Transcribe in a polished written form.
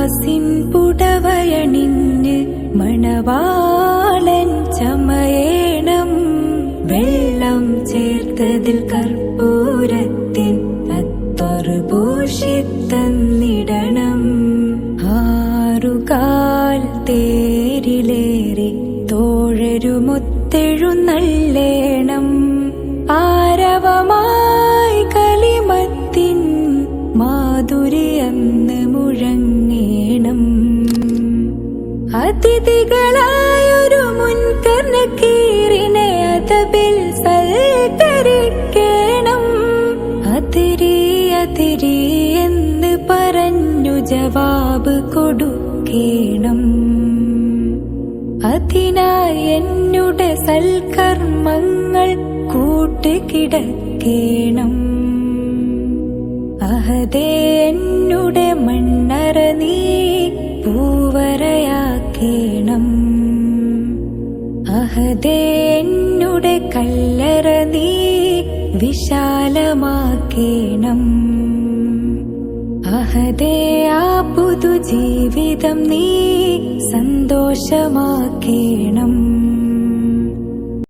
കാസിൻ പുടവയണിഞ്ഞ് മണവാളൻ ചമയേണം. വെള്ളം ചേർത്തതിൽ കർപ്പൂരത്തിൻ അത്തൊരു പൂഷിത്തന്നിടണം. ആറുകാൽ തേരിലേറി തോഴരുമൊത്തെഴുന്നള്ളേണം. ആരവമായി കലിമത്തിൻ മാധുര്യന്ന് മുഴങ്ങേണം. അതിഥികളായൊരു മുൻകർണക്കീറിനെ അതബിൽ സൽക്കരിക്കേണം. അതിരി അതിരി എന്ന് പറഞ്ഞു ജവാബ് കൊടുക്കേണം. അതിനായി എന്നുടെ സൽക്കർമ്മങ്ങൾ കൂട്ടുകിടക്കേണം. അഹദേ എന്നുടെ മണ്ണറ നീ പൂവരയാക്കേണം. അഹദേ എന്നുടെ കല്ലറ നീ വിശാലമാക്കേണം. അഹദേ ആ പുതുജീവിതം നീ സന്തോഷമാക്കേണം.